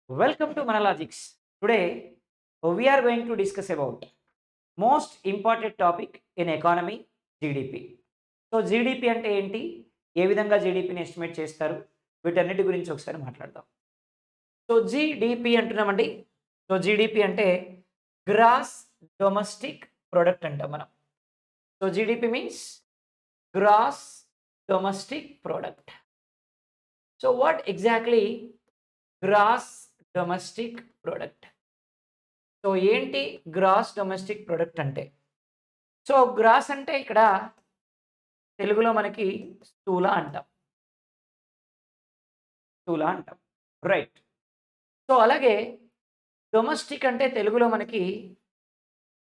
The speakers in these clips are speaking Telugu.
Welcome to Monologics. Today, we are going to discuss about most important topic in economy, GDP. So GDP అంటే ఏంటి? ఏ విధంగా జీడిపిని ఎస్టిమేట్ చేస్తారు? వీటన్నిటి గురించి ఒకసారి మాట్లాడదాం. సో జీడిపి అంటున్నామండి. సో జీడిపి అంటే గ్రాస్ డొమెస్టిక్ ప్రొడక్ట్ అంటాం మనం. So GDP means gross domestic product. So what exactly gross domestic product? So ఏంటి గ్రాస్ డొమెస్టిక్ ప్రొడక్ట్ అంటే? సో గ్రాస్ అంటే ఇక్కడ తెలుగులో మనకి స్థూల అంటాం. స్థూల అంటాం. రైట్. సో అలాగే డొమెస్టిక్ అంటే తెలుగులో మనకి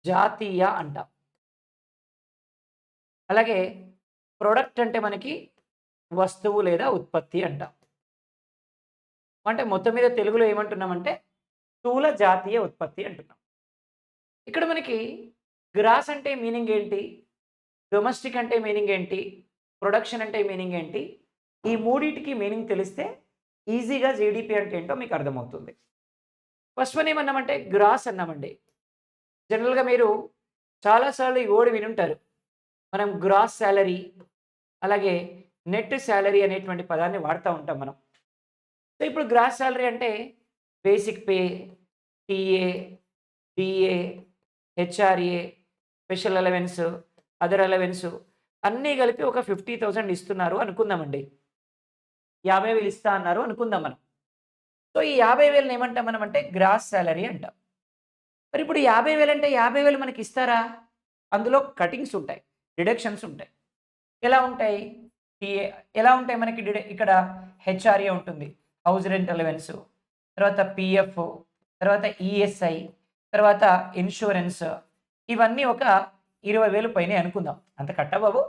జాతీయ అంటాం. అలాగే ప్రొడక్ట్ అంటే మనకి వస్తువు లేదా ఉత్పత్తి అంటాం. అంటే మొత్తం మీద తెలుగులో ఏమంటున్నామంటే స్థూల జాతీయ ఉత్పత్తి అంటున్నాం. ఇక్కడ మనకి గ్రాస్ అంటే మీనింగ్ ఏంటి? డొమెస్టిక్ అంటే మీనింగ్ ఏంటి? ప్రొడక్షన్ అంటే మీనింగ్ ఏంటి? ఈ మూడిటికి మీనింగ్ తెలిస్తే ఈజీగా జీడిపి అంటే ఏంటో మీకు అర్థమవుతుంది. ఫస్ట్ వన్ ఏమన్నామంటే గ్రాస్ అన్నామండి. జనరల్‌గా మీరు చాలా సార్లు ఈ వర్డ్ వినుంటారు. మనం గ్రాస్ సాలరీ, అలాగే నెట్ సాలరీ అనేటువంటి పదాన్ని వాడుతా ఉంటాం మనం. సో ఇప్పుడు గ్రాస్ సాలరీ అంటే basic pay, TA, DA, HRA, special allowance, other allowance అన్నీ కలిపి ఒక 50,000 ఇస్తున్నారు అనుకుందామండి. 50,000 ఇస్తా అన్నారు అనుకుందాం మనం. సో ఈ 50,000ని ఏమంటాం మనం అంటే గ్రాస్ సాలరీ అంటాం. మరి ఇప్పుడు 50,000 అంటే 50,000 మనకి ఇస్తారా? అందులో కటింగ్స్ ఉంటాయి. డిడక్షన్స్ ఉంటాయి. ఎలా ఉంటాయి? టీఏ ఎలా ఉంటాయి మనకి ఇక్కడ హెచ్ఆర్ఏ ఉంటుంది. హౌస్ రెంట్ అలవెన్స్, తర్వాత పీఎఫ్, తర్వాత ఈఎస్ఐ, తర్వాత ఇన్స్యూరెన్స్ ఇవన్నీ ఒక 20,000 పైనే అనుకుందాం. అంత కట్టా బాబు?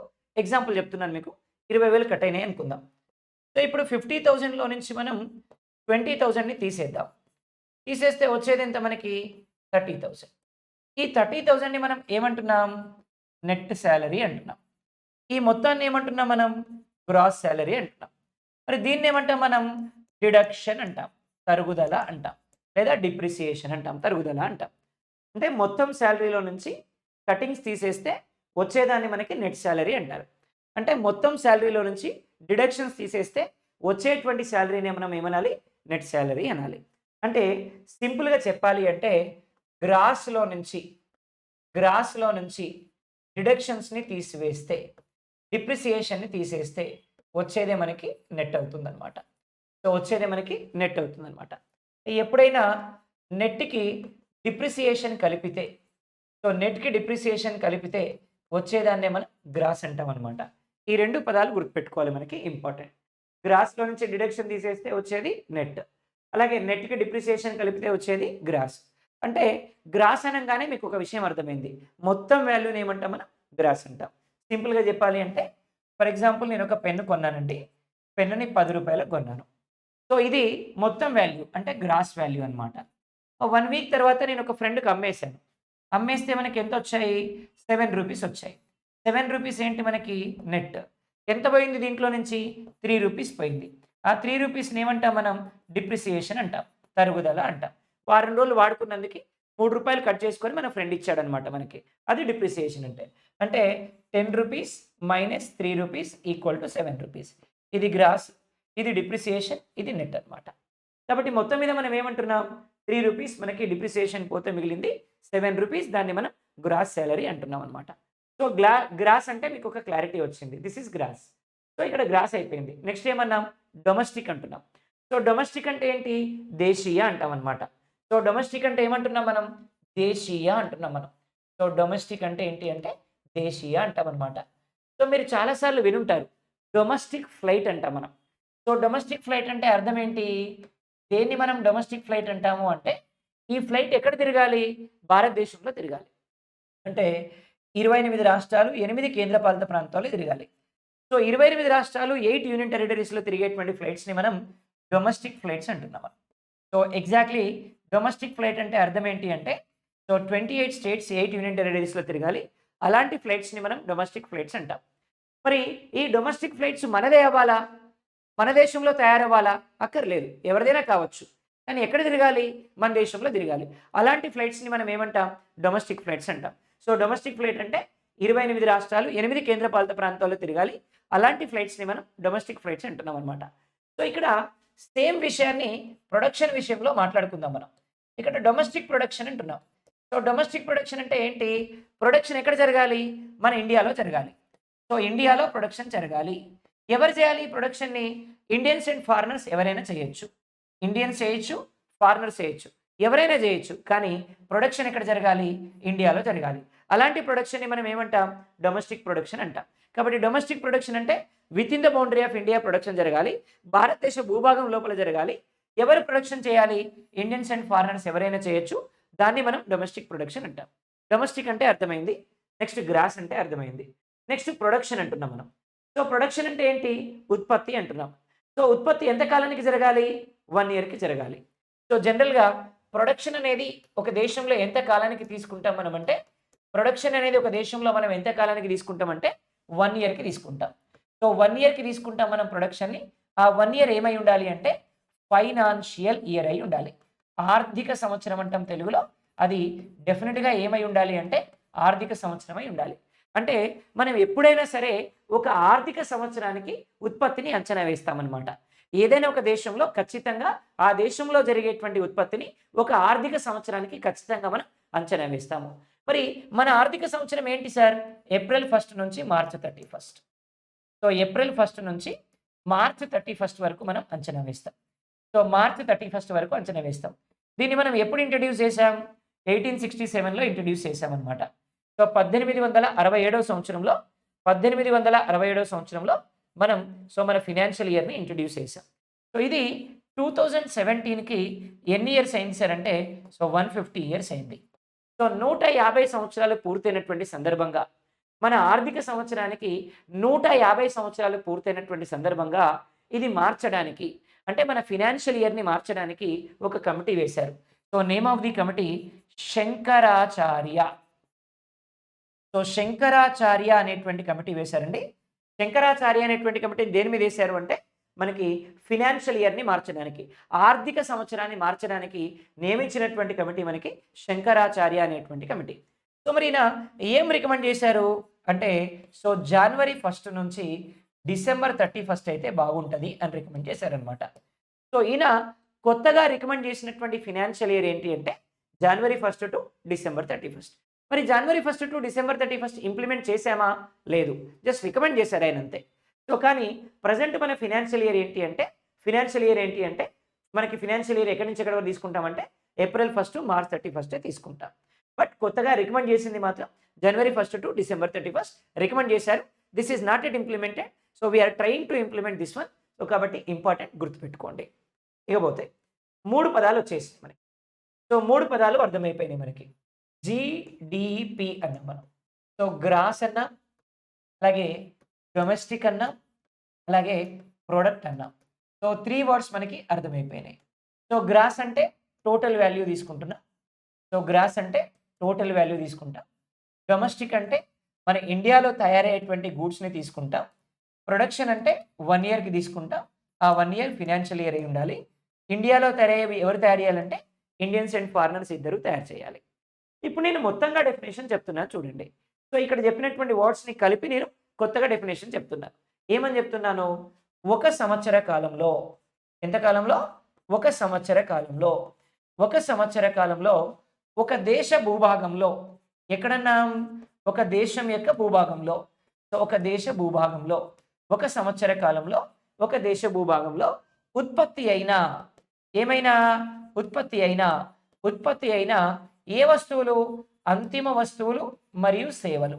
ఎగ్జాంపుల్ చెప్తున్నాను మీకు. 20,000 కట్ అయినాయి అనుకుందాం. సో ఇప్పుడు 50,000లో నుంచి మనం 20,000ని తీసేద్దాం. తీసేస్తే వచ్చేది ఎంత మనకి? 30,000. ఈ 30,000ని మనం ఏమంటున్నాం? నెట్ సాలరీ అంటున్నాం. ఈ మొత్తాన్ని ఏమంటున్నాం మనం? గ్రాస్ సాలరీ అంటున్నాం. మరి దీన్ని ఏమంటాం మనం? డిడక్షన్ అంటాం. తరుగుదల అంటాం. లేదా డిప్రిసియేషన్ అంటాం. తరుగుదల అంటాం. అంటే మొత్తం సాలరీలో నుంచి కటింగ్స్ తీసేస్తే వచ్చేదాన్ని మనకి నెట్ సాలరీ అంటారు. అంటే మొత్తం సాలరీలో నుంచి డిడక్షన్స్ తీసేస్తే వచ్చేటువంటి సాలరీని మనం ఏమనాలి? నెట్ సాలరీ అనాలి. అంటే సింపుల్‌గా చెప్పాలి అంటే గ్రాస్‌లో నుంచి గ్రాస్‌లో నుంచి డిడక్షన్స్‌ని తీసివేస్తే, డిప్రిసియేషన్‌ని తీసేస్తే వచ్చేదే మనకి నెట్ అవుతుందనమాట. సో వచ్చేదే మనకి నెట్ అవుతుందనమాట. ఎప్పుడైనా నెట్‌కి డిప్రిసియేషన్ కలిపితే, సో నెట్‌కి డిప్రిసియేషన్ కలిపితే వచ్చేదాన్నే మనం గ్రాస్ అంటామనమాట. ఈ 2 పదాలు గుర్తుపెట్టుకోవాలి మనకి ఇంపార్టెంట్. గ్రాస్‌లో నుంచి డిడక్షన్ తీసేస్తే వచ్చేది నెట్. అలాగే నెట్‌కి డిప్రిసియేషన్ కలిపితే వచ్చేది గ్రాస్. అంటే గ్రాస్ అనంగానే మీకు ఒక విషయం అర్థమైంది. మొత్తం వాల్యూని ఏమంటాం మనం? గ్రాస్ అంటాం. సింపుల్‌గా చెప్పాలి అంటే ఫర్ ఎగ్జాంపుల్ నేను ఒక పెన్ను కొన్నానండి. పెన్నుని రూ. 10కి కొన్నాను. సో ఇది మొత్తం వాల్యూ అంటే గ్రాస్ వాల్యూ అనమాట. 1 వీక్ తర్వాత నేను ఒక ఫ్రెండ్‌కి అమ్మేసాను. అమ్మేస్తే మనకి ఎంతొచ్చాయి? రూ. 7 వచ్చాయి. రూ. 7 ఏంటి మనకి? నెట్. ఎంత పోయింది దీంట్లో నుంచి? రూ. 3 పోయింది. ఆ రూ. 3ని ఏమంటాం మనం? డిప్రిసియేషన్ అంటాం. తరుగుదల అంటాం. వారం రోజులు వాడుకున్నందుకు రూ. 3 కట్ చేసుకొని మన ఫ్రెండ్ ఇచ్చాడనమాట మనకి. అది డిప్రిసియేషన్ అంటే. అంటే రూ. 10 మైనస్ రూ. 3 ఈక్వల్ టు రూ. 7. ఇది గ్రాస్, ఇది డిప్రిసియేషన్, ఇది నెట్ అనమాట. కాబట్టి మొత్తం మీద మనం ఏమంటున్నాం? రూ. 3 మనకి డిప్రిసియేషన్ పోతే మిగిలింది రూ. 7. దాన్ని మనం గ్రాస్ సాలరీ అంటున్నాం అనమాట. సో గ్రాస్ అంటే మీకు ఒక క్లారిటీ వచ్చింది. This is gross. సో ఇక్కడ గ్రాస్ అయిపోయింది. నెక్స్ట్ ఏమన్నాం? డొమెస్టిక్ అంటున్నాం. సో డొమెస్టిక్ అంటే ఏంటి? దేశీయ అంటాం అనమాట. సో డొమెస్టిక్ అంటే ఏమంటున్నాం మనం? దేశీయ అంటున్నాం మనం. సో డొమెస్టిక్ అంటే ఏంటి అంటే దేశీయ అంటామనమాట. సో మీరు చాలా సార్లు వినుంటారు. డొమెస్టిక్ ఫ్లైట్ అంటాం మనం. సో డొమెస్టిక్ ఫ్లైట్ అంటే అర్థం ఏంటి? దేన్ని మనం డొమెస్టిక్ ఫ్లైట్ అంటాము అంటే, ఈ ఫ్లైట్ ఎక్కడ తిరగాలి? భారతదేశంలో తిరగాలి. అంటే 28 రాష్ట్రాలు, 8 కేంద్రపాలిత ప్రాంతాల్లో తిరగాలి. సో 28 రాష్ట్రాలు, 8 యూనియన్ టెరిటరీస్‌లో తిరిగేటువంటి ఫ్లైట్స్‌ని మనం డొమెస్టిక్ ఫ్లైట్స్ అంటున్నాం మనం. సో ఎగ్జాక్ట్‌లీ డొమెస్టిక్ ఫ్లైట్ అంటే అర్థం ఏంటి అంటే, సో 28 స్టేట్స్, 8 యూనియన్ టెరిటరీస్‌లో తిరగాలి. అలాంటి ఫ్లైట్స్‌ని మనం డొమెస్టిక్ ఫ్లైట్స్ అంటాం. మరి ఈ డొమెస్టిక్ ఫ్లైట్స్ మనదే అవ్వాలా? మన దేశంలో తయారవ్వాలా? అక్కర్లేదు. ఎవరిదైనా కావచ్చు. కానీ ఎక్కడ తిరగాలి? మన దేశంలో తిరగాలి. అలాంటి ఫ్లైట్స్‌ని మనం ఏమంటాం? డొమెస్టిక్ ఫ్లైట్స్ అంటాం. సో, డొమెస్టిక్ ఫ్లైట్ అంటే 28 రాష్ట్రాలు, 8 కేంద్రపాలిత ప్రాంతాల్లో తిరగాలి. అలాంటి ఫ్లైట్స్‌ని మనం డొమెస్టిక్ ఫ్లైట్స్ అంటున్నామనమాట. సో, ఇక్కడ సేమ్ విషయాన్ని ప్రొడక్షన్ విషయంలో మాట్లాడుకుందాం మనం. ఇక్కడ డొమెస్టిక్ ప్రొడక్షన్ అంటున్నాం. సో, డొమెస్టిక్ ప్రొడక్షన్ అంటే ఏంటి? ప్రొడక్షన్ ఎక్కడ జరగాలి? మన ఇండియాలో జరగాలి. సో, ఇండియాలో ప్రొడక్షన్ జరగాలి. ఎవరు చేయాలి ప్రొడక్షన్‌ని? ఇండియన్స్ అండ్ ఫారినర్స్ ఎవరైనా చేయొచ్చు. ఇండియన్స్ చేయొచ్చు, ఫారినర్స్ చేయొచ్చు. ఎవరైనా చేయొచ్చు. కానీ ప్రొడక్షన్ ఎక్కడ జరగాలి? ఇండియాలో జరగాలి. అలాంటి ప్రొడక్షన్‌ని మనం ఏమంటాం? డొమెస్టిక్ ప్రొడక్షన్ అంటాం. కాబట్టి డొమెస్టిక్ ప్రొడక్షన్ అంటే within the boundary of India production జరగాలి. భారతదేశ భూభాగం లోపల జరగాలి. ఎవరు ప్రొడక్షన్ చేయాలి? ఇండియన్స్ అండ్ ఫారినర్స్ ఎవరైనా చేయొచ్చు. దాన్ని మనం డొమెస్టిక్ ప్రొడక్షన్ అంటాం. డొమెస్టిక్ అంటే అర్థమైంది. నెక్స్ట్ గ్రాస్ అంటే అర్థమైంది. నెక్స్ట్ ప్రొడక్షన్ అంటున్నాం మనం. సో, ప్రొడక్షన్ అంటే ఏంటి? ఉత్పత్తి అంటున్నాం. సో, ఉత్పత్తి ఎంత కాలానికి జరగాలి? 1 ఇయర్‌కి జరగాలి. సో, జనరల్‌గా ప్రొడక్షన్ అనేది ఒక దేశంలో ఎంత కాలానికి తీసుకుంటాం మనమంటే, ప్రొడక్షన్ అనేది ఒక దేశంలో మనం ఎంత కాలానికి తీసుకుంటామంటే 1 ఇయర్‌కి తీసుకుంటాం. సో, 1 ఇయర్‌కి తీసుకుంటాం మనం ప్రొడక్షన్‌ని. ఆ 1 ఇయర్ ఏమై ఉండాలి అంటే ఫైనాన్షియల్ ఇయర్ అయి ఉండాలి. ఆర్థిక సంవత్సరం అంటాం తెలుగులో. అది డెఫినిట్‌గా ఏమై ఉండాలి అంటే ఆర్థిక సంవత్సరమై ఉండాలి. అంటే మనం ఎప్పుడైనా సరే ఒక ఆర్థిక సంవత్సరానికి ఉత్పత్తిని అంచనా వేస్తామనమాట. ఏదైనా ఒక దేశంలో ఖచ్చితంగా ఆ దేశంలో జరిగేటువంటి ఉత్పత్తిని ఒక ఆర్థిక సంవత్సరానికి ఖచ్చితంగా మనం అంచనా వేస్తాము. మరి మన ఆర్థిక సంవత్సరం ఏంటి సార్? ఏప్రిల్ 1 నుంచి మార్చ్ 31. సో, ఏప్రిల్ 1 నుంచి మార్చ్ 31 వరకు మనం అంచనా వేస్తాం. సో, మార్చ్ 31 వరకు అంచనా వేస్తాం. దీన్ని మనం ఎప్పుడు ఇంట్రొడ్యూస్ చేసాం? 1867లో ఇంట్రొడ్యూస్ చేసామనమాట. సో, 1867 సంవత్సరంలో 1867 సంవత్సరంలో మనం మన ఫినాన్షియల్ ఇయర్‌ని ఇంట్రొడ్యూస్ చేసాం. సో, ఇది 2017కి ఎన్ని ఇయర్స్ అయింది సార్ అంటే 150 ఇయర్స్ అయింది. సో, 150 సంవత్సరాలు పూర్తయినటువంటి సందర్భంగా మన ఆర్థిక సంవత్సరానికి 150 సంవత్సరాలు పూర్తయినటువంటి సందర్భంగా ఇది మార్చడానికి అంటే మన ఫినాన్షియల్ ఇయర్‌ని మార్చడానికి ఒక కమిటీ వేశారు. So, name of the committee Shankaracharya. So, Shankaracharya అనేటువంటి కమిటీ వేశారండి. శంకరాచార్య అనేటువంటి కమిటీని దేని మీద ఏశారు అంటే, మనకి ఫినాన్షియల్ ఇయర్‌ని మార్చడానికి, ఆర్థిక సంవత్సరాన్ని మార్చడానికి నియమించినటువంటి కమిటీ మనకి శంకరాచార్య అనేటువంటి కమిటీ. సో, మరి ఈయన ఏం రికమెండ్ చేశారు అంటే, సో, జనవరి 1 నుంచి డిసెంబర్ 31 అయితే బాగుంటది అని రికమెండ్ చేశారనమాట. సో, ఈయన కొత్తగా రికమెండ్ చేసినటువంటి ఫినాన్షియల్ ఇయర్ ఏంటి అంటే, జనవరి 1 టు డిసెంబర్ 31. మరి జనవరి 1 టు డిసెంబర్ 31 ఇంప్లిమెంట్ చేశామా? లేదు. జస్ట్ రికమెండ్ చేశారు ఆయన అంతే. సో, కానీ ప్రెజెంట్ మన ఫినాన్షియల్ ఇయర్ ఏంటి అంటే, మనకి ఫినాన్షియల్ ఇయర్ ఎక్కడి నుంచి ఎక్కడి వరకు తీసుకుంటామంటే, ఏప్రిల్ 1 మార్చ్ 31 తీసుకుంటాం. బట్ కొత్తగా రికమెండ్ చేసింది మాత్రం జనవరి 1 టు డిసెంబర్ 31 రికమెండ్ చేశారు. This is not yet implemented. So, we are trying to implement this one. So, కాబట్టి ఇంపార్టెంట్ గుర్తుపెట్టుకోండి. ఇకపోతే 3 పదాలు వచ్చేసాయి మనకి. సో, 3 పదాలు అర్థమైపోయినాయి మనకి. జీడీపీ అన్నాం మనం. సో, గ్రాస్ అన్నాం, అలాగే డొమెస్టిక్ అన్నాం, అలాగే ప్రొడక్ట్ అన్నాం. సో, 3 వర్డ్స్ మనకి అర్థమైపోయినాయి. సో, గ్రాస్ అంటే టోటల్ వాల్యూ తీసుకుంటున్నాం. సో, గ్రాస్ అంటే టోటల్ వాల్యూ తీసుకుంటాం. డొమెస్టిక్ అంటే మన ఇండియాలో తయారయ్యేటువంటి గూడ్స్‌ని తీసుకుంటాం. ప్రొడక్షన్ అంటే 1 ఇయర్‌కి తీసుకుంటాం. ఆ 1 ఇయర్ ఫినాన్షియల్ ఇయర్ అయి ఉండాలి. ఇండియాలో తయారయ్యేవి ఎవరు తయారు చేయాలంటే ఇండియన్స్ అండ్ ఫారినర్స్ ఇద్దరు తయారు చేయాలి. ఇప్పుడు నేను మొత్తంగా డెఫినిషన్ చెప్తున్నాను చూడండి. సో, ఇక్కడ చెప్పినటువంటి వర్డ్స్‌ని కలిపి నేను కొత్తగా డెఫినిషన్ చెప్తున్నాను. ఏమని చెప్తున్నాను? ఒక సంవత్సర కాలంలో ఎంత కాలంలో? ఒక సంవత్సర కాలంలో. ఒక సంవత్సర కాలంలో ఒక దేశ భూభాగంలో ఎక్కడన్నాం? ఒక దేశం యొక్క భూభాగంలో. సో, ఒక దేశ భూభాగంలో ఒక సంవత్సర కాలంలో ఒక దేశ భూభాగంలో ఉత్పత్తి అయిన ఏమైనా ఉత్పత్తి అయిన ఏ వస్తువులు? అంతిమ వస్తువులు మరియు సేవలు.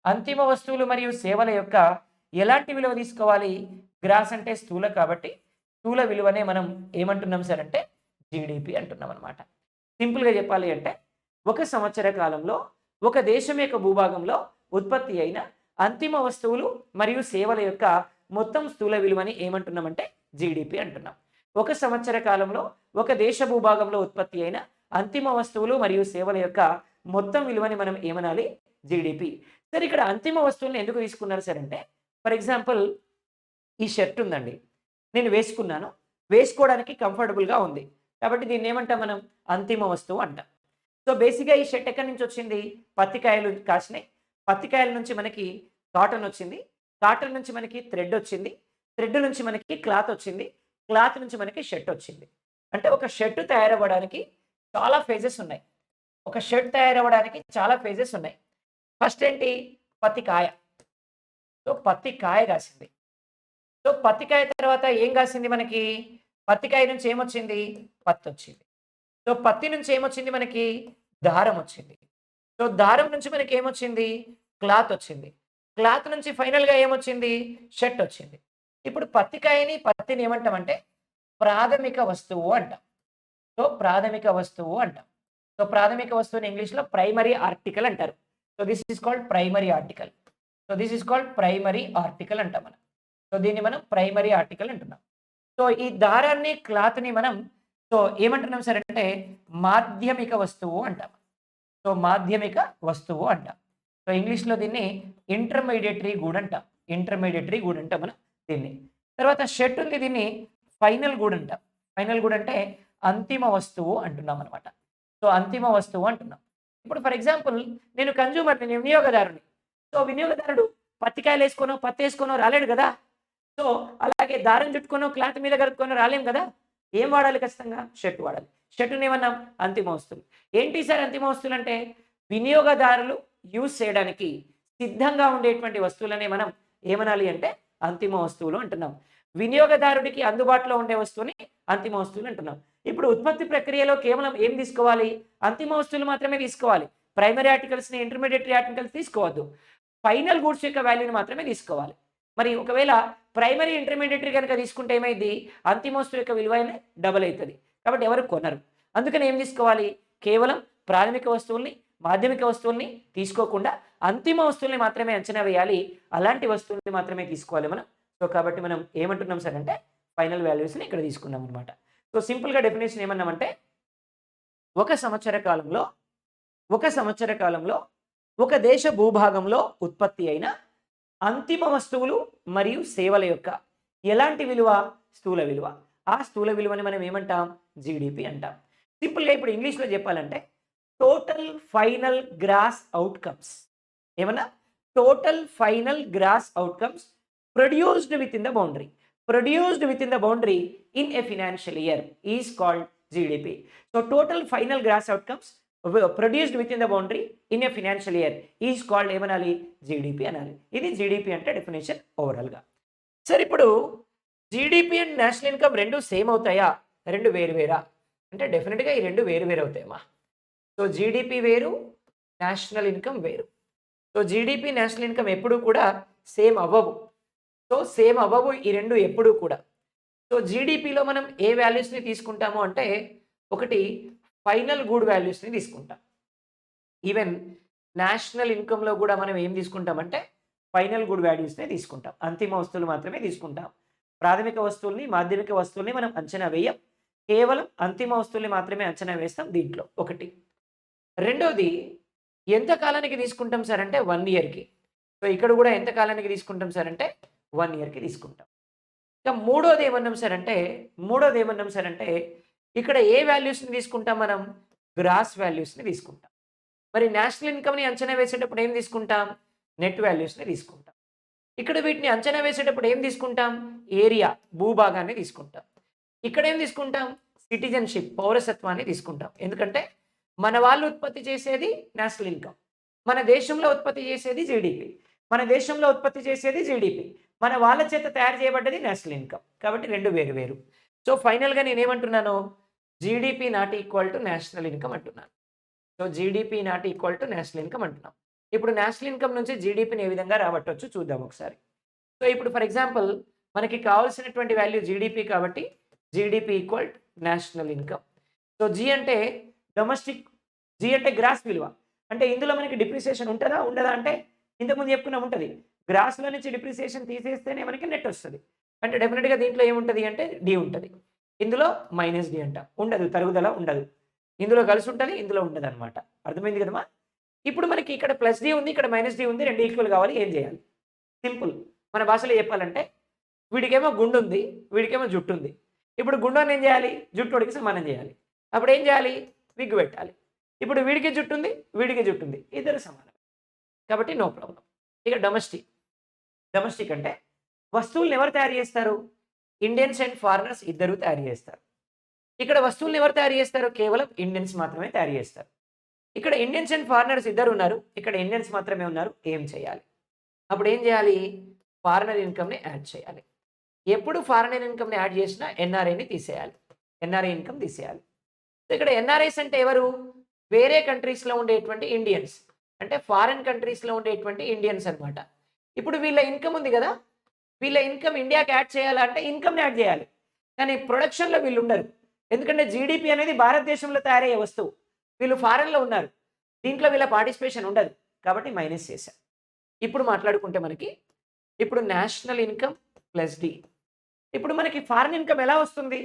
అంతిమ వస్తువులు మరియు సేవల యొక్క ఎలాంటి విలువ తీసుకోవాలి? గ్రాస్ అంటే స్థూల కాబట్టి స్థూల విలువనే మనం ఏమంటున్నాం సార్ అంటే జీడీపీ అంటున్నాం అనమాట. సింపుల్‌గా చెప్పాలి అంటే ఒక సంవత్సర కాలంలో ఒక దేశం యొక్క భూభాగంలో ఉత్పత్తి అయిన అంతిమ వస్తువులు మరియు సేవల యొక్క మొత్తం స్థూల విలువని ఏమంటున్నామంటే జీడీపీ అంటున్నాం. ఒక సంవత్సర కాలంలో ఒక దేశ భూభాగంలో ఉత్పత్తి అయిన అంతిమ వస్తువులు మరియు సేవల యొక్క మొత్తం విలువని మనం ఏమనాలి? జీడీపీ. సరే, ఇక్కడ అంతిమ వస్తువుల్ని ఎందుకు తీసుకున్నారు సార్ అంటే, ఫర్ ఎగ్జాంపుల్ ఈ షర్ట్ ఉందండి. నేను వేసుకున్నాను. వేసుకోవడానికి కంఫర్టబుల్‌గా ఉంది. కాబట్టి దీన్ని ఏమంటాం మనం? అంతిమ వస్తువు అంటాం. సో, బేసిక్‌గా ఈ షర్ట్ ఎక్కడి నుంచి వచ్చింది? పత్తి కాయలు కాసినాయి. పత్తి కాయల నుంచి మనకి కాటన్ వచ్చింది. కాటన్ నుంచి మనకి థ్రెడ్ వచ్చింది. థ్రెడ్ నుంచి మనకి క్లాత్ వచ్చింది. క్లాత్ నుంచి మనకి షర్ట్ వచ్చింది. అంటే ఒక షర్ట్ తయారవ్వడానికి చాలా ఫేజెస్ ఉన్నాయి. ఒక షర్ట్ తయారవ్వడానికి చాలా ఫేజెస్ ఉన్నాయి. ఫస్ట్ ఏంటి? పత్తి కాయ. సో, పత్తి కాయ కాసింది. సో, పత్తి కాయ తర్వాత ఏం కాసింది మనకి? పత్తి కాయ నుంచి ఏమొచ్చింది? పత్తొచ్చింది. సో, పత్తి నుంచి ఏమొచ్చింది మనకి? దారం వచ్చింది. సో, దారం నుంచి మనకేమొచ్చింది? క్లాత్ వచ్చింది. క్లాత్ నుంచి ఫైనల్‌గా ఏమొచ్చింది? షర్ట్ వచ్చింది. ఇప్పుడు పత్తికాయని, పత్తిని ఏమంటామంటే ప్రాథమిక వస్తువు అంటాం. సో, ప్రాథమిక వస్తువు అంటాం. సో, ప్రాథమిక వస్తువుని ఇంగ్లీష్‌లో ప్రైమరీ ఆర్టికల్ అంటారు. So, this is called primary article. So, this is called primary article అంటాం మనం. సో, దీన్ని మనం ప్రైమరీ ఆర్టికల్ అంటున్నాం. సో, ఈ దారాన్ని, క్లాత్‌ని మనం సో, ఏమంటున్నాం సార్ అంటే మాధ్యమిక వస్తువు అంటాం. సో, మాధ్యమిక వస్తువు అంటాం. సో, ఇంగ్లీష్‌లో దీన్ని ఇంటర్మీడియేటరీ గూడ్ అంటాం. ఇంటర్మీడియేటరీ గూడ్ అంటాం మనం దీన్ని. తర్వాత షర్ట్ ఉంది దీన్ని ఫైనల్ గూడ్ అంటాం. ఫైనల్ గూడ్ అంటే అంతిమ వస్తువు అంటున్నాం అనమాట. సో, అంతిమ వస్తువు అంటున్నాం. ఇప్పుడు ఫర్ ఎగ్జాంపుల్ నేను కన్జ్యూమర్‌ని, నేను వినియోగదారుని. సో, వినియోగదారుడు పత్తికాయలేసుకోనో, పత్తేసుకోనో రాలేడు గదా! సో, అలాగే దారం చుట్టుకోనో, క్లాత్ మీద కలుపుకొనో రాలేం గదా! ఏం వాడాలి ఖచ్చితంగా? షర్ట్ వాడాలి. షర్ట్‌ని ఏమన్నాం? అంతిమ వస్తువులు. ఏంటి సార్ అంతిమ వస్తువులంటే? వినియోగదారులు యూజ్ చేయడానికి సిద్ధంగా ఉండేటువంటి వస్తువులనే మనం ఏమనాలి అంటే అంతిమ వస్తువులు అంటున్నాం. వినియోగదారుడికి అందుబాటులో ఉండే వస్తువుని అంతిమ వస్తువులు అంటున్నాం. ఇప్పుడు ఉత్పత్తి ప్రక్రియలో కేవలం ఏం తీసుకోవాలి? అంతిమ వస్తువులు మాత్రమే తీసుకోవాలి. ప్రైమరీ ఆర్టికల్స్‌ని, ఇంటర్మీడియేటరీ ఆర్టికల్స్ తీసుకోవద్దు. ఫైనల్ గూడ్స్ యొక్క వాల్యూని మాత్రమే తీసుకోవాలి. మరి ఒకవేళ ప్రైమరీ, ఇంటర్మీడియేటరీ గనుక తీసుకుంటే ఏమైద్ది? అంతిమ వస్తువు యొక్క విలువ డబుల్ అయితది. కాబట్టి ఎవరు కొనరు. అందుకని ఏం తీసుకోవాలి? కేవలం ప్రాథమిక వస్తువుల్ని, మాధ్యమిక వస్తువుల్ని తీసుకోకుండా అంతిమ వస్తువుల్ని మాత్రమే అంచనా వేయాలి. అలాంటి వస్తువుల్ని మాత్రమే తీసుకోవాలి మనం. సో, కాబట్టి మనం ఏమంటున్నాం సార్ అంటే ఫైనల్ వాల్యూస్‌ని ఇక్కడ తీసుకున్నాం అనమాట. సో, సింపుల్‌గా డెఫినిషన్ ఏమన్నామంటే ఒక సంవత్సర కాలంలో, ఒక సంవత్సర కాలంలో ఒక దేశ భూభాగంలో ఉత్పత్తి అయిన అంతిమ వస్తువులు మరియు సేవల యొక్క ఎలాంటి విలువ? స్థూల విలువ. ఆ స్థూల విలువని మనం ఏమంటాం? జీడీపీ అంటాం. సింపుల్‌గా ఇప్పుడు ఇంగ్లీష్‌లో చెప్పాలంటే టోటల్ ఫైనల్ గ్రాస్ ఔట్‌కమ్స్. ఏమన్నా? Total final gross outcomes produced within the boundary. Produced within the boundary in a financial year is called GDP. So, total final gross outcomes produced within the boundary in a financial year is called ఏమనాలి? జీడీపీ అనాలి. ఇది జీడీపీ అంటే డెఫినిషన్ ఓవరాల్‌గా. సరే ఇప్పుడు GDP and national income 2 same అవుతాయా? 2 వేరు వేరా? అంటే డెఫినిట్‌గా ఈ 2 వేరు వేరు అవుతాయమ్మా. సో, జీడీపీ వేరు, నేషనల్ ఇన్‌కమ్ వేరు. సో, జీడీపీ, నేషనల్ ఇన్‌కమ్ ఎప్పుడూ కూడా సేమ్ అవ్వవు. సో, సేమ్ అవ్వవు ఈ 2 ఎప్పుడూ కూడా. సో, జీడీపీలో మనం ఏ వాల్యూస్‌ని తీసుకుంటాము అంటే ఒకటి ఫైనల్ గూడ్ వాల్యూస్‌ని తీసుకుంటాం. ఈవెన్ నేషనల్ ఇన్‌కమ్‌లో గూడా మనం ఏం తీసుకుంటామంటే ఫైనల్ గూడ్ వాల్యూస్‌నే తీసుకుంటాం. అంతిమ వస్తువులు మాత్రమే తీసుకుంటాం. ప్రాథమిక వస్తువుల్ని, మాధ్యమిక వస్తువుల్ని మనం అంచనా వేయం. కేవలం అంతిమ వస్తువుల్ని మాత్రమే అంచనా వేస్తాం దీంట్లో ఒకటి. రెండోది ఎంత కాలానికి తీసుకుంటాం సార్ అంటే 1 ఇయర్‌కి. సో, ఇక్కడ గూడా ఎంత కాలానికి తీసుకుంటాం సార్ అంటే 1 ఇయర్‌కి తీసుకుంటాం. ఇక మూడోదేమన్నాం సార్ అంటే ఇక్కడ ఏ వాల్యూస్‌ని తీసుకుంటాం మనం? గ్రాస్ వాల్యూస్‌ని తీసుకుంటాం. మరి నేషనల్ ఇన్‌కమ్‌ని అంచనా వేసేటప్పుడు ఏం తీసుకుంటాం? నెట్ వాల్యూస్‌ని తీసుకుంటాం. ఇక్కడ వీటిని అంచనా వేసేటప్పుడు ఏం తీసుకుంటాం? ఏరియా, భూభాగాన్ని తీసుకుంటాం. ఇక్కడేం తీసుకుంటాం? సిటిజన్‌షిప్, పౌరసత్వాన్ని తీసుకుంటాం. ఎందుకంటే మన వాళ్ళు ఉత్పత్తి చేసేది నేషనల్ ఇన్‌కమ్. మన దేశంలో ఉత్పత్తి చేసేది జీడీపీ. మన దేశంలో ఉత్పత్తి చేసేది జీడీపీ. మన వాళ్ళ చేత తయారు చేయబడ్డది నేషనల్ ఇన్‌కమ్. కాబట్టి 2 వేరు వేరు. సో, ఫైనల్‌గా నేనేమంటున్నాను? GDP not equal to national income అంటున్నాను. So, GDP not equal to national income అంటున్నాం. ఇప్పుడు నేషనల్ ఇన్‌కమ్ నుంచి జీడీపీని ఏ విధంగా రాబట్టొచ్చో చూద్దాం ఒకసారి. సో, ఇప్పుడు ఫర్ ఎగ్జాంపుల్ మనకి కావాల్సినటువంటి వాల్యూ జీడీపీ కాబట్టి GDP equal national income. So, G అంటే డొమెస్టిక్, జీ అంటే గ్రాస్ విలువ. అంటే ఇందులో మనకి డిప్రిసియేషన్ ఉంటదా? ఉండదా? అంటే ఇంతకుముందు చెప్పుకున్నాం ఉంటది. గ్రాస్‌లో నుంచి డిప్రిసియేషన్ తీసేస్తేనే మనకి నెట్ ఒస్తది. అంటే డెఫినిట్‌గా దీంట్లో ఏముంటది అంటే డి ఉంటది. ఇందులో మైనస్ డి అంట. ఉండదు, తరుగుదల ఉండదు. ఇందులో కలిసి ఉంటది, ఇందులో ఉండదనమాట. అర్థమైంది కదమ్మా! ఇప్పుడు మనకి ఇక్కడ ప్లస్ డి ఉంది, ఇక్కడ మైనస్ డి ఉంది. 2 ఈక్వల్ కావాలి. ఏం చేయాలి? సింపుల్. మన భాషలో చెప్పాలంటే వీడికేమో గుండుంది, వీడికేమో జుట్టుంది. ఇప్పుడు గుండోని ఏం చేయాలి? జుట్టోడికి సమానం చేయాలి. అప్పుడు ఏం చేయాలి? విగ్ పెట్టాలి. ఇప్పుడు వీడికి జుట్టు ఉంది, వీడికి జుట్టు ఉంది. ఇద్దరు సమానం. కాబట్టి నో ప్రాబ్లమ్. ఇక డొమెస్టిక్. డొమెస్టిక్ అంటే వస్తువుల్ని ఎవరు తయారు చేస్తారు? ఇండియన్స్ అండ్ ఫారినర్స్ ఇద్దరు తయారు చేస్తారు. ఇక్కడ వస్తువుల్ని ఎవరు తయారు చేస్తారు? కేవలం ఇండియన్స్ మాత్రమే తయారు చేస్తారు. ఇక్కడ ఇండియన్స్ అండ్ ఫారినర్స్ ఇద్దరు ఉన్నారు. ఇక్కడ ఇండియన్స్ మాత్రమే ఉన్నారు. ఏం చేయాలి? అప్పుడు ఏం చేయాలి? ఫారినర్ ఇన్‌కమ్‌ని యాడ్ చేయాలి. ఎప్పుడు ఫారినర్ ఇన్‌కమ్‌ని యాడ్ చేసినా ఎన్ఆర్ఐని తీసేయాలి. ఎన్ఆర్ఐ ఇన్‌కమ్ తీసేయాలి. సో, ఇక్కడ ఎన్ఆర్ఐస్ అంటే ఎవరు? వేరే కంట్రీస్‌లో ఉండేటువంటి ఇండియన్స్. అంటే ఫారిన్ కంట్రీస్‌లో ఉండేటువంటి ఇండియన్స్ అన్నమాట. ఇప్పుడు వీళ్ళ ఇన్‌కమ్ ఉంది గదా! వీళ్ళ ఇన్‌కమ్ ఇండియాకి యాడ్ చేయాలంటే ఇన్‌కమ్‌ని యాడ్ చేయాలి. కానీ ప్రొడక్షన్‌లో వీళ్ళుండరు. ఎందుకంటే జీడీపీ అనేది భారతదేశంలో తయారయ్యే వస్తువు. వీళ్ళు ఫారెన్‌లో ఉన్నారు. దీంట్లో వీళ్ళ పార్టిసిపేషన్ ఉండదు. కాబట్టి మైనస్ చేశా. ఇప్పుడు మాట్లాడుకుంటే మనకి ఇప్పుడు నేషనల్ ఇన్‌కమ్ ప్లస్ డి. ఇప్పుడు మనకి ఫారెన్ ఇన్‌కమ్ ఎలా వస్తుంది?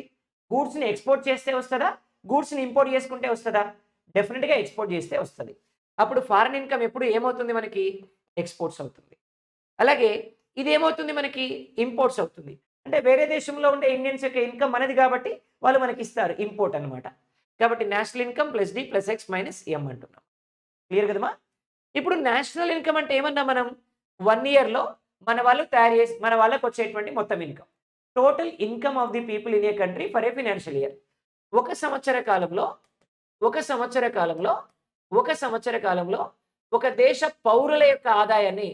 గూడ్స్‌ని ఎక్స్‌పోర్ట్ చేస్తే వస్తదా? గూడ్స్‌ని ఇంపోర్ట్ చేసుకుంటే వస్తదా? డెఫినిట్‌గా ఎక్స్‌పోర్ట్ చేస్తే వస్తది. అప్పుడు ఫారెన్ ఇన్‌కమ్ ఎప్పుడు ఏమవుతుంది మనకి? ఎక్స్‌పోర్ట్స్ అవుతుంది. అలాగే ఇదేమవుతుంది మనకి? ఇంపోర్ట్స్ అవుతుంది. అంటే వేరే దేశంలో ఉండే ఇండియన్స్ యొక్క ఇన్‌కమ్ మనది కాబట్టి వాళ్ళు మనకిస్తారు. ఇంపోర్ట్ అన్నమాట. కాబట్టి national income plus D plus X minus M అంటున్నాం. క్లియర్ కదమ్మా? ఇప్పుడు నేషనల్ ఇన్‌కమ్ అంటే ఏమన్నాం మనం? 1 ఇయర్‌లో మన వాళ్ళకొచ్చేటువంటి మొత్తం income. Total income of the people in a country for a financial year. ఒక సంవత్సర కాలంలో, ఒక సంవత్సర కాలంలో, ఒక సంవత్సర కాలంలో ఒక దేశ పౌరుల యొక్క ఆదాయాన్ని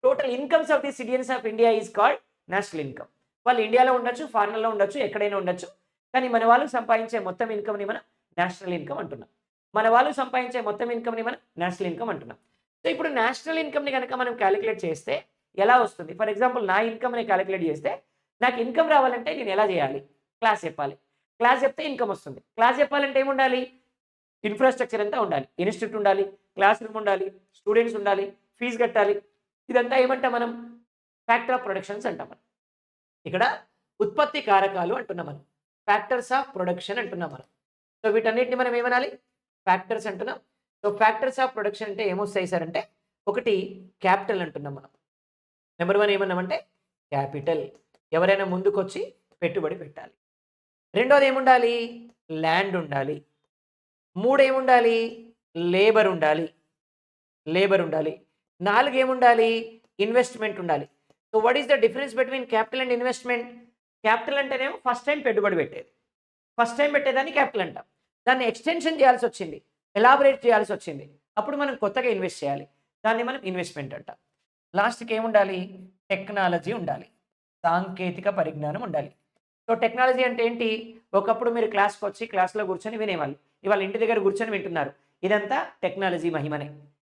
total incomes of the citizens of India is called national income. వాళ్ళు ఇండియాలో ఉండొచ్చు, ఫారిన్‌లో ఉండొచ్చు, ఎక్కడైనా ఉండొచ్చు. కానీ మన వాళ్ళు సంపాదించే మొత్తం ఇన్‌కమ్‌ని మనం నేషనల్ ఇన్‌కమ్ అంటున్నాం. మన వాళ్ళు సంపాదించే మొత్తం ఇన్‌కమ్‌ని మనం నేషనల్ ఇన్‌కమ్ అంటున్నాం. సో, ఇప్పుడు నేషనల్ ఇన్‌కమ్‌ని గనక మనం కాలిక్యులేట్ చేస్తే ఎలా వస్తుంది? ఫర్ ఎగ్జాంపుల్ నా ఇన్‌కమ్‌ని కాలిక్యులేట్ చేస్తే నాకు ఇన్‌కమ్ రావాలంటే నేను ఎలా చేయాలి? క్లాస్ చెప్పాలి. క్లాస్ చెప్తే ఇన్‌కమ్ వస్తుంది. క్లాస్ చెప్పాలంటే ఏముండాలి? ఇన్‌ఫ్రాస్ట్రక్చర్ అంతా ఉండాలి. ఇన్‌స్టిట్యూట్ ఉండాలి, క్లాస్ రూమ్ ఉండాలి, స్టూడెంట్స్ ఉండాలి, ఫీజ్ కట్టాలి. ఇదంతా ఏమంటాం మనం? ఫ్యాక్టర్ ఆఫ్ ప్రొడక్షన్స్ అంటాం మనం. ఇక్కడ ఉత్పత్తి కారకాలు అంటున్నాం మనం. ఫ్యాక్టర్స్ ఆఫ్ ప్రొడక్షన్ అంటున్నాం మనం. సో, వీటన్నిటిని మనం ఏమనాలి? ఫ్యాక్టర్స్ అంటున్నాం. సో, ఫ్యాక్టర్స్ ఆఫ్ ప్రొడక్షన్ అంటే ఏమొస్తాయి సార్ అంటే, ఒకటి క్యాపిటల్ అంటున్నాం మనం. నెంబర్ 1 ఏమన్నామంటే క్యాపిటల్. ఎవరైనా ముందుకొచ్చి పెట్టుబడి పెట్టాలి. రెండోది ఏముండాలి? ల్యాండ్ ఉండాలి. 3 ఏముండాలి? లేబర్ ఉండాలి. లేబర్ ఉండాలి. 4 ఏముండాలి? ఇన్వెస్ట్‌మెంట్ ఉండాలి. So, what is the difference between capital and investment? Capital అంటేనేమో ఫస్ట్ టైమ్ పెట్టుబడి పెట్టేది. ఫస్ట్ టైమ్ పెట్టేదాన్ని క్యాపిటల్ అంటాం. దాన్ని ఎక్స్‌టెన్షన్ చేయాల్సొచ్చింది. ఎలాబొరేట్ చేయాల్సొచ్చింది. అప్పుడు మనం కొత్తగా ఇన్వెస్ట్ చేయాలి. దాన్ని మనం ఇన్వెస్ట్‌మెంట్ అంటాం. లాస్ట్‌కి ఏముండాలి? టెక్నాలజీ ఉండాలి. సాంకేతిక పరిజ్ఞానం ఉండాలి. సో, టెక్నాలజీ అంటే ఏంటి? ఒకప్పుడు మీరు క్లాస్‌కొచ్చి క్లాస్‌లో కూర్చొని వినేవాళ్ళు. ఇవాళ ఇంటి దగ్గర కూర్చొని వింటున్నారు. ఇదంతా టెక్నాలజీ మహిమనే.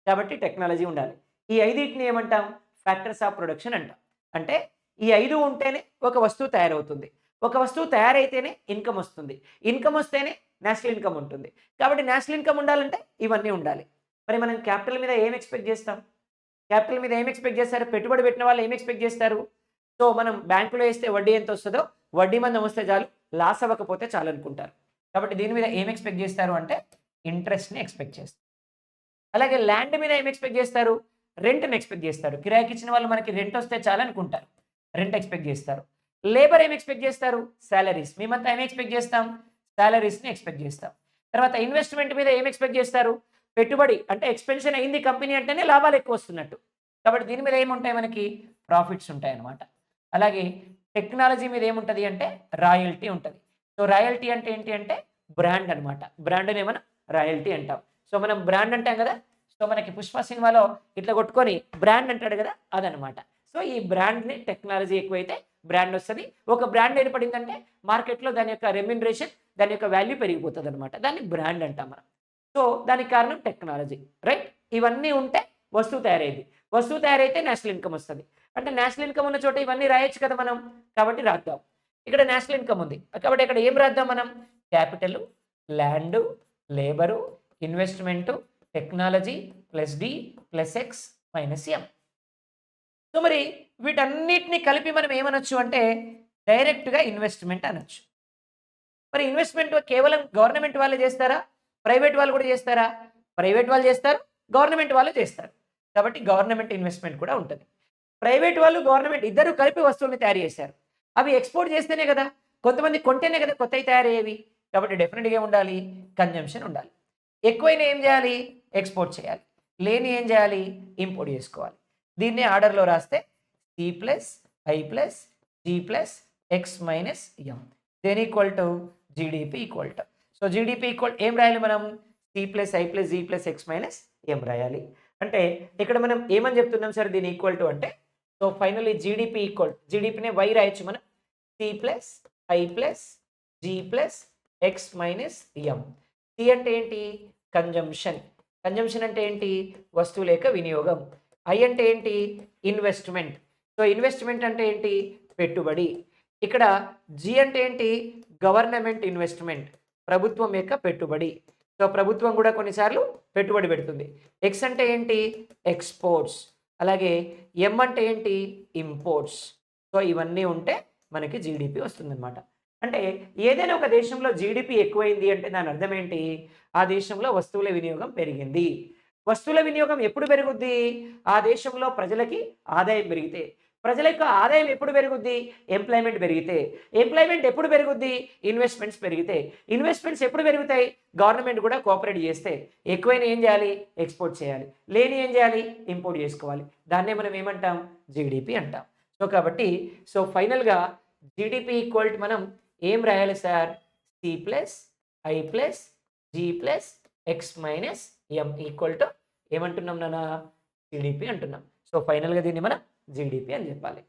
కాబట్టి టెక్నాలజీ ఉండాలి. ఈ ఐదిటిని ఏమంటాం? ఫ్యాక్టర్స్ ఆఫ్ ప్రొడక్షన్ అంటాం. అంటే ఈ 5 ఉంటేనే ఒక వస్తువు తయారవుతుంది. ఒక వస్తువు తయారైతేనే ఇన్‌కమ్ వస్తుంది. ఇన్‌కమ్ వస్తేనే నేషనల్ ఇన్‌కమ్ ఉంటుంది. కాబట్టి నేషనల్ ఇన్‌కమ్ ఉండాలంటే ఇవన్నీ ఉండాలి. మరి మనం క్యాపిటల్ మీద ఏం ఎక్స్‌పెక్ట్ చేస్తాం? క్యాపిటల్ మీద ఏం ఎక్స్‌పెక్ట్ చేస్తారు? పెట్టుబడి పెట్టిన వాళ్ళు ఏం ఎక్స్‌పెక్ట్ చేస్తారు? సో, మనం బ్యాంక్‌లో ఏస్తే వడ్డీ ఎంతొస్తదో వడ్డీ మందం వస్తే చాలు, లాస్ అవ్వకపోతే చాలనుకుంటారు. కాబట్టి దీని మీద ఏం ఎక్స్‌పెక్ట్ చేస్తారు అంటే ఇంట్రెస్ట్‌ని ఎక్స్‌పెక్ట్ చేస్తారు. అలాగే ల్యాండ్ మీద ఏం ఎక్స్‌పెక్ట్ చేస్తారు? రెంట్‌ని ఎక్స్‌పెక్ట్ చేస్తారు. కిరాయికిచ్చిన వాళ్ళు మనకి రెంటొస్తే చాలనుకుంటారు. రెంట్ ఎక్స్‌పెక్ట్ చేస్తారు. లేబర్ ఏం ఎక్స్‌పెక్ట్ చేస్తారు? సాలరీస్. మేమంతా ఏం ఎక్స్‌పెక్ట్ చేస్తాం? సాలరీస్‌ని ఎక్స్‌పెక్ట్ చేస్తాం. తర్వాత ఇన్వెస్ట్‌మెంట్ మీద ఏం ఎక్స్‌పెక్ట్ చేస్తారు? పెట్టుబడి అంటే ఎక్స్‌పెన్షన్ అయింది కంపెనీ అంటేనే లాభాలు ఎక్కువొస్తున్నట్టు. కాబట్టి దీని మీద ఏముంటాయి మనకి? ప్రాఫిట్స్ ఉంటాయన్నమాట. అలాగే టెక్నాలజీ మీద ఏముంటది అంటే రాయల్టీ ఉంటది. సో, రాయల్టీ అంటే ఏంటి అంటే బ్రాండ్ అన్నమాట. బ్రాండ్‌నే మనం రాయల్టీ అంటాం. సో, మనం బ్రాండ్ అంటాం గదా! సో, మనకి 'పుష్ప' సినిమాలో ఇట్లా కొట్టుకొని బ్రాండ్ అంటాడు గదా! అదనమాట. సో, ఈ బ్రాండ్‌ని టెక్నాలజీ ఎక్కువైతే బ్రాండ్ ఒస్తది. ఒక బ్రాండ్ ఏర్పడిందంటే మార్కెట్‌లో దాని యొక్క రెమ్యునరేషన్, దాని యొక్క వాల్యూ పెరిగిపోతదనమాట. దాన్ని బ్రాండ్ అంటాం మనం. సో, దానికి కారణం టెక్నాలజీ. రైట్? ఇవన్నీ ఉంటే వస్తువు తయారయ్యిద్ది. వస్తువు తయారైతే నేషనల్ ఇన్‌కమ్ ఒస్తది. అంటే నేషనల్ ఇన్‌కమ్ ఉన్న చోట ఇవన్నీ రాయొచ్చు కదా మనం. కాబట్టి రాద్దాం. ఇక్కడ నేషనల్ ఇన్‌కమ్ ఉంది. కాబట్టి ఇక్కడ ఏం రాద్దాం మనం? Capital, land, labour, investment, technology plus D plus X minus M. So, మరి వీటన్నిటిని కలిపి మనం ఏమనొచ్చు అంటే డైరెక్ట్‌గా ఇన్వెస్ట్‌మెంట్ అనొచ్చు. మరి ఇన్వెస్ట్‌మెంట్ కేవలం గవర్నమెంట్ వాళ్ళే చేస్తారా? ప్రైవేట్ వాళ్ళు కూడా చేస్తారా? ప్రైవేట్ వాళ్ళు చేస్తారు. గవర్నమెంట్ వాళ్ళు చేస్తారు. కాబట్టి గవర్నమెంట్ ఇన్వెస్ట్‌మెంట్ కూడా ఉంటది. ప్రైవేట్ వాళ్ళు, గవర్నమెంట్ ఇద్దరు కలిపి వస్తువుల్ని తయారు చేశారు. అవి ఎక్స్‌పోర్ట్ చేస్తేనే కదా! కొంతమంది కొంటేనే కదా కొత్తవి తయారయ్యేవి. కాబట్టి డెఫినిట్‌గా ఏముండాలి? కన్జంప్షన్ ఉండాలి. ఎక్కువైనా ఏం చేయాలి? ఎక్స్‌పోర్ట్ చేయాలి. లేని ఏం చేయాలి? ఇంపోర్ట్ చేసుకోవాలి. దీన్నే ఆర్డర్‌లో రాస్తే C plus I plus G plus X minus M దేని equal to GDP equal to. So GDP equal ఏం రాయాలి మనం? C plus I plus G plus X minus M రాయాలి. అంటే ఇక్కడ మనం ఏమని చెప్తున్నాం సార్ దీని ఈక్వల్ టు అంటే, సో ఫైనల్లీ జీడీపీ ఈక్వల్ జీడీపీనే వై రాయొచ్చు మనం. C plus I plus G plus X minus M. C అంటే ఏంటి? కన్జంప్షన్. కన్జంప్షన్ అంటే ఏంటి? వస్తువుల యొక్క వినియోగం. ఐ అంటే ఏంటి? ఇన్వెస్ట్‌మెంట్. సో ఇన్వెస్ట్‌మెంట్ అంటే ఏంటి? పెట్టుబడి. ఇక్కడ జి అంటే ఏంటి? Government investment. ప్రభుత్వం యొక్క పెట్టుబడి. సో ప్రభుత్వం కూడా కొన్నిసార్లు పెట్టుబడి పెడుతుంది. ఎక్స్ అంటే ఏంటి? ఎక్స్‌పోర్ట్స్. అలాగే ఎం అంటే ఏంటి? ఇంపోర్ట్స్. సో ఇవన్నీ ఉంటే మనకి జీడీపీ వస్తుందన్నమాట. అంటే ఏదైనా ఒక దేశంలో జీడీపీ ఎక్కువైంది అంటే దాని అర్థం ఏంటి? ఆ దేశంలో వస్తువుల వినియోగం పెరిగింది. వస్తువుల వినియోగం ఎప్పుడు పెరుగుద్ది? ఆ దేశంలో ప్రజలకి ఆదాయం పెరిగితే. ప్రజల యొక్క ఆదాయం ఎప్పుడు పెరుగుద్ది? ఎంప్లాయ్‌మెంట్ పెరిగితే. ఎంప్లాయ్‌మెంట్ ఎప్పుడు పెరుగుద్ది? ఇన్వెస్ట్‌మెంట్స్ పెరిగితే. ఇన్వెస్ట్‌మెంట్స్ ఎప్పుడు పెరుగుతాయి? గవర్నమెంట్ కూడా కోఆపరేట్ చేస్తే. ఎక్కువైనా ఏం చేయాలి? ఎక్స్‌పోర్ట్ చేయాలి. లేని ఏం చేయాలి? ఇంపోర్ట్ చేసుకోవాలి. దాన్నే మనం ఏమంటాం? జీడీపీ అంటాం. సో కాబట్టి ఫైనల్‌గా జీడీపీ ఈక్వల్ టు మనం ఏం రాయాలి sir? C plus I plus G plus X minus M equal to ఏమంటున్నాం నాన్న? జీడీపీ అంటున్నాం. సో ఫైనల్‌గా దీన్ని మనం జీడీపీ అని చెప్పాలి.